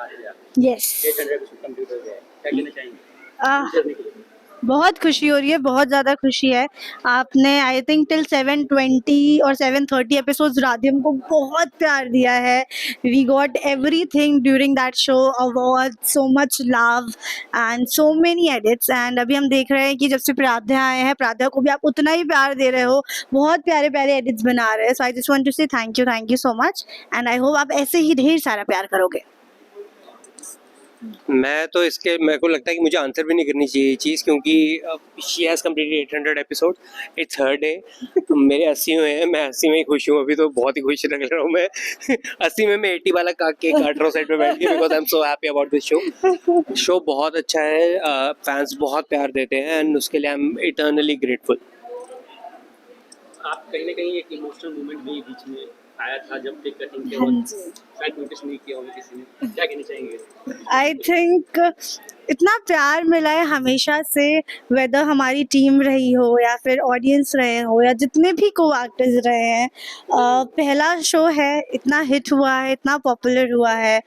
Radhika. Yes 800 episode complete हो गया है, क्या कहना चाहेंगे आह जर्नी के लिए? बहुत खुशी हो रही है, बहुत ज़्यादा खुशी है। आपने आई थिंक टिल 720 और 730 एपिसोड्स राधियम को बहुत प्यार दिया है। We got everything during that show, award, so much love and so many edits. एंड अभी हम देख रहे हैं कि जब से प्राध्या आए हैं, प्राध्या को भी आप उतना ही प्यार दे रहे हो, बहुत प्यारे प्यारे एडिट्स बना रहे हैं। सो आई जस्ट वांट टू से thank you so much and I hope आप ऐसे ही ढेर सारा प्यार करोगे। मैं तो इसके मेरे को लगता है कि मुझे आंसर भी नहीं करनी चाहिए ये चीज़, क्योंकि she has completed 800 episode, it's her day. मेरे 80 हुए हैं, मैं 80 में ही खुश हूँ अभी, तो बहुत ही खुश लग रहा हूँ मैं। 80 में मैं 80 वाला केक काट रहा हूँ साइड पे बैठ के, because I am so happy about this show. Show बहुत अच्छा है, फैंस बहुत प्यार देते हैं एंड उसके लिए आई एम इटर्नली ग्रेटफुल। आप कहीं ना कहीं एक इमोशनल मोमेंट भी बीच में आया था जब केक कटिंग के हाँ वक्त, जी। शायद नोटिस नहीं किया होगा किसी ने, क्या कहना चाहेंगे? आई थिंक इतना प्यार मिला है हमेशा से, वेदर हमारी टीम रही हो या फिर ऑडियंस रहे हो या जितने भी को एक्टर्स रहे हैं। पहला शो है, इतना हिट हुआ है, इतना पॉपुलर हुआ है,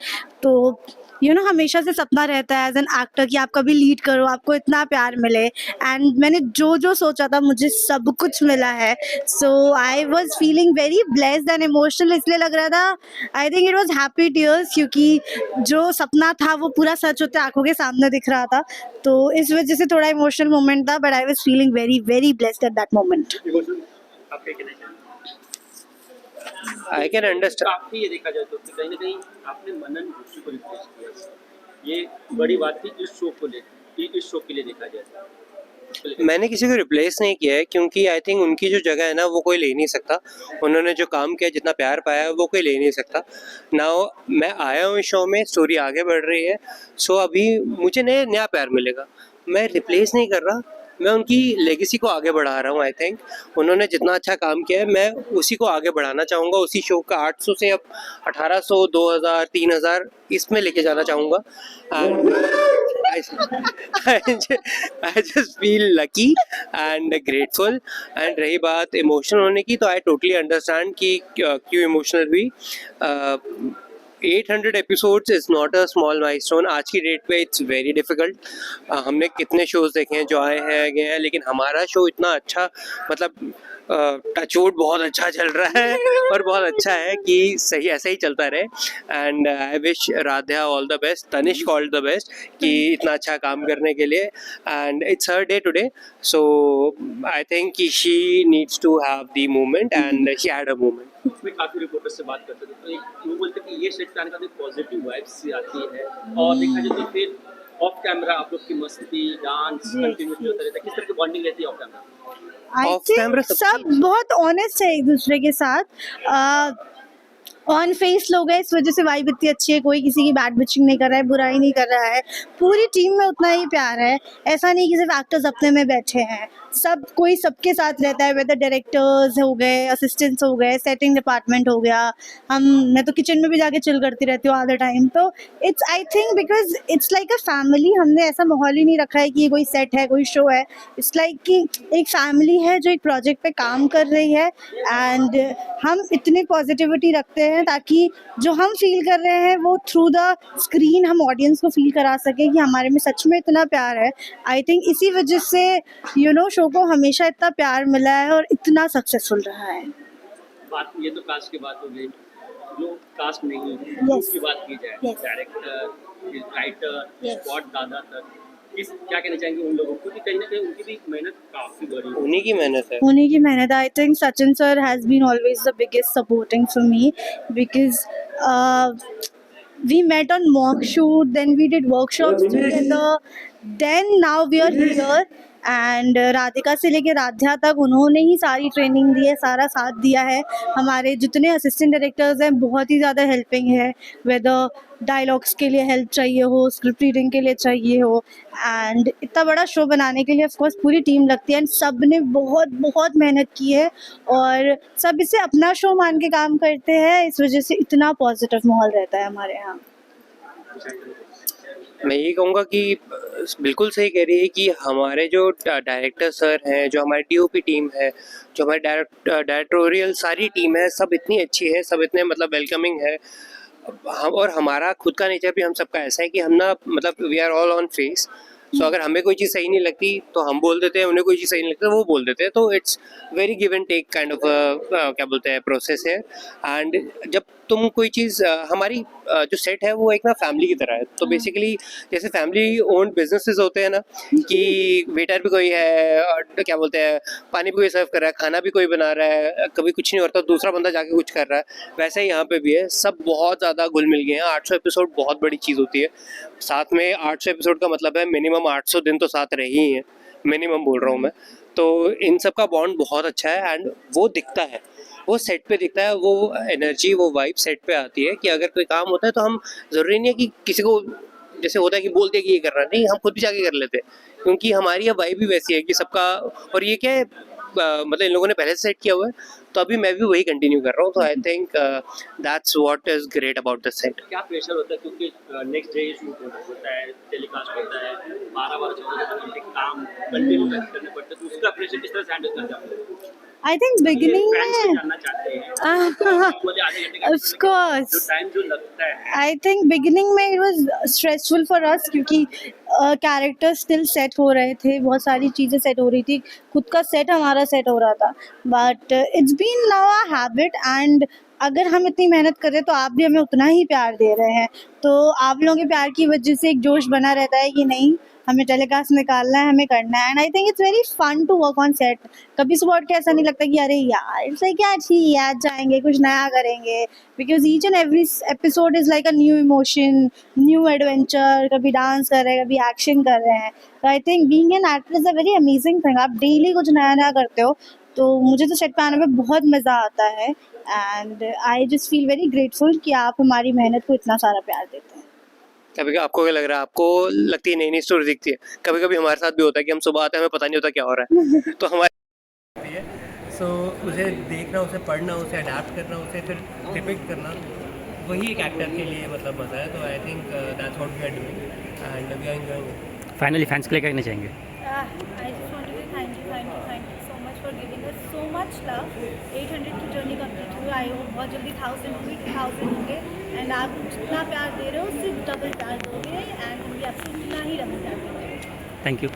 तो हमेशा से सपना रहता है एज एन एक्टर कि आप कभी लीड करो, आपको इतना प्यार मिले। एंड मैंने जो जो सोचा था मुझे सब कुछ मिला है। So I was feeling very blessed and emotional, इसलिए लग रहा था I think it was happy tears, क्योंकि जो सपना था वो पूरा सच होते आंखों के सामने दिख रहा था। तो इस वजह से थोड़ा इमोशनल मोमेंट था, but I was feeling very very blessed at that moment. Emotional आप क्या कहना चाहेंगे? I can understand. काफी ये देखा जाए तो कहीं ना कहीं आपने मनन जोशी को रिप्लेस किया, ये बड़ी बात थी इस शो को लेकर, इस शो के लिए देखा जाए तो। मैंने किसी को रिप्लेस नहीं किया है, क्योंकि आई थिंक उनकी जो जगह है ना वो कोई ले नहीं सकता। उन्होंने जो काम किया, जितना प्यार पाया है, वो कोई ले नहीं सकता। नाउ मैं आया हूँ इस शो में, स्टोरी आगे बढ़ रही है, सो अभी मुझे नया प्यार मिलेगा। मैं रिप्लेस नहीं कर रहा, मैं उनकी लेगेसी को आगे बढ़ा रहा हूँ। आई थिंक उन्होंने जितना अच्छा काम किया है, मैं उसी को आगे बढ़ाना चाहूँगा। उसी शो का 800 से अब 1800, 2000, 3000 इसमें लेके जाना चाहूँगा। And I just feel lucky and grateful। And रही बात इमोशनल होने की, तो आई टोटली अंडरस्टैंड कि क्यों इमोशनल हुई। 800 episodes is not a small milestone. आज की डेट पे इट्स वेरी डिफ़िकल्ट। हमने कितने शोज़ देखे हैं जो आए हैं गए हैं, लेकिन हमारा शो इतना अच्छा, मतलब टचवुड बहुत अच्छा चल रहा है और बहुत अच्छा है कि सही ऐसे ही चलता रहे। And I wish Radhya all the best, Tanishq all the best कि इतना अच्छा काम करने के लिए। And it's her day today, so I think कि she needs to have the moment and she had a moment. मैं काफी रिपोर्टर से बात करते थे तो एक वो बोलते कि ये सेट पे आने का पॉजिटिव वाइब्स सी आती है, और देखा जाए तो फिर ऑफ कैमरा आप लोग की मस्ती डांस कंटिन्यूसली होता रहता है, किस तरह की बॉन्डिंग रहती है of camera? I Off camera think सब सब बहुत ऑनेस्ट है एक दूसरे के साथ। ऑन फेस लोग हैं, इस वजह से वाइब इतनी अच्छी है, कोई किसी की बैड बिचिंग नहीं कर रहा है, बुराई नहीं कर रहा है, पूरी टीम में उतना ही प्यार है। ऐसा नहीं कि सिर्फ एक्टर्स अपने में बैठे हैं, सब कोई सबके साथ रहता है, वेदर डायरेक्टर्स हो गए, असिस्टेंट्स हो गए, सेटिंग डिपार्टमेंट हो गया। मैं तो किचन में भी जाके चिल करती रहती हूँ आधा टाइम। तो it's I think because it's like a family, हमने ऐसा माहौल ही नहीं रखा है कि ये कोई सेट है, कोई शो है। इट्स लाइक कि एक फैमिली है जो एक प्रोजेक्ट पे काम कर रही है, एंड हम इतनी पॉजिटिविटी रखते हैं ताकि जो हम फील कर रहे हैं वो थ्रू द स्क्रीन हम ऑडियंस को फील करा सके कि हमारे में सच में इतना प्यार है। आई थिंक इसी वजह से शो को हमेशा इतना प्यार मिला है और इतना सक्सेसफुल रहा है। बात ये तो कास्ट की बात हो गई, जो कास्ट नहीं है Yes. उसकी बात की जाए, Yes. Director, writer, Yes. Spot दादा तक, क्या कहना चाहेंगे उन लोगों को, क्योंकि कहीं ना कहीं उनकी भी मेहनत काफी बड़ी है। उन्हीं की मेहनत है। उन्हीं की मेहनत। I think Sachin sir has been always the biggest supporting for me because we met on mock shoot, then we did workshops together, then now we are here and Radhika से लेके राध्या तक उन्होंने ही सारी ट्रेनिंग दी है, सारा साथ दिया है। हमारे जितने असिस्टेंट डायरेक्टर्स हैं बहुत ही ज़्यादा हेल्पिंग है, वेदर डायलॉग्स के लिए हेल्प चाहिए हो, स्क्रिप्ट रीडिंग के लिए चाहिए हो, एंड इतना बड़ा शो बनाने के लिए ऑफ कोर्स पूरी टीम लगती है। एंड सब ने बहुत बहुत मेहनत की है और सब इसे अपना शो मान के काम करते हैं, इस वजह से इतना पॉजिटिव माहौल रहता है हमारे यहाँ। मैं ये कहूँगा कि बिल्कुल सही कह रही है कि हमारे जो डायरेक्टर सर हैं, जो हमारी डीओपी टीम है, जो हमारी डायरेक्टोरियल सारी टीम है, सब इतनी अच्छी है, सब इतने मतलब वेलकमिंग है। हम और हमारा खुद का नेचर भी हम सबका ऐसा है कि हम ना मतलब we are all on face. So अगर हमें कोई चीज़ सही नहीं लगती तो हम बोल देते हैं, उन्हें कोई चीज़ सही नहीं लगती तो वो बोल देते हैं। तो it's very give and take kind of क्या बोलते हैं प्रोसेस है। एंड जब तुम कोई चीज़ हमारी जो सेट है वो एक ना फैमिली की तरह है। तो बेसिकली जैसे फैमिली ओन्ड बिजनेसेस होते हैं ना कि वेटर भी कोई है और क्या बोलते हैं पानी भी कोई सर्व कर रहा है, खाना भी कोई बना रहा है, कभी कुछ नहीं होता दूसरा बंदा जाके कुछ कर रहा है, वैसे ही यहाँ पे भी है। सब बहुत ज़्यादा घुल मिल गए हैं। 800 एपिसोड बहुत बड़ी चीज़ होती है। साथ में 800 एपिसोड का मतलब है मिनिमम 800 दिन तो साथ रहे ही हैं, मिनिमम बोल रहा हूँ मैं। तो इन सब का बॉन्ड बहुत अच्छा है एंड वो दिखता है, वो सेट पे दिखता है, वो एनर्जी वो वाइब सेट पे आती है कि अगर कोई काम होता है तो हम ज़रूरी नहीं है कि किसी को जैसे होता है कि बोलते हैं कि ये करना नहीं, हम खुद भी जाके कर लेते हैं क्योंकि हमारी अब वाइब भी वैसी है कि सबका। और ये क्या है मतलब इन लोगों ने पहले से सेट किया हुआ है तो अभी मैं भी वही कंटिन्यू कर रहा हूँ। तो I think that's what is great about this set. क्या प्रेशर होता है क्योंकि नेक्स्ट डे शूट होता है, टेलीकास्ट होता है, 12-14 घंटे काम कंटिन्यू करने पड़ते हैं, तो उसका प्रेशर किस तरह से हैंडल करते हैं? आई थिंक बिगिनिंग फैंस में जानना चाहते हैं बोले आधे घंटे का ऑफ कोर्स जो टाइम जो लगता है। आई थिंक बिगिनिंग में it was stressful for us क्योंकि कैरेक्टर स्टिल सेट हो रहे थे, बहुत सारी चीज़ें सेट हो रही थी, खुद का सेट हमारा सेट हो रहा था। But it's been now a habit and अगर हम इतनी मेहनत कर रहे हैं तो आप भी हमें उतना ही प्यार दे रहे हैं। तो आप लोगों के प्यार की वजह से एक जोश बना रहता है कि नहीं हमें टेलीकास्ट निकालना है, हमें करना है। And I think it's very fun to work on set. कभी सुबह उठ के ऐसा नहीं लगता कि अरे यार इट्स लाइक क्या ठीक है आज जाएंगे कुछ नया करेंगे, because each and every episode is like a new emotion, new adventure. कभी डांस कर रहे हैं, कभी एक्शन कर रहे हैं। तो I think being an actor is a very amazing thing. आप डेली कुछ नया नया करते हो, तो मुझे तो सेट पे आने में बहुत मज़ा आता है and I just feel very grateful कि आप हमारी मेहनत को इतना सारा प्यार देते हैं। कभी आपको क्या लग रहा है, आपको लगती है नई नई स्टोरी दिखती है, कभी कभी हमारे साथ भी होता है कि हम सुबह आते हैं हमें पता नहीं होता क्या हो रहा है तो हमारे सो उसे देखना, उसे पढ़ना, उसे अडैप्ट करना, उसे फिर डिपिक्ट करना, वही एक एक्टर के लिए मतलब मज़ा है। तो I think that's what we are doing and we are enjoying. Finally fans के लिए क्या कहना चाहेंगे? I just want to say thank you so much for giving us so much love. 800 की जर्नी कंप्लीट हुई, आई होप बहुत जल्दी 1000 हुई, 2000 होंगे एंड आप जितना प्यार दे रहे हो उससे डबल प्यार दोगे एंड हम भी आपसे इतना ही डबल प्यार देंगे। Thank you.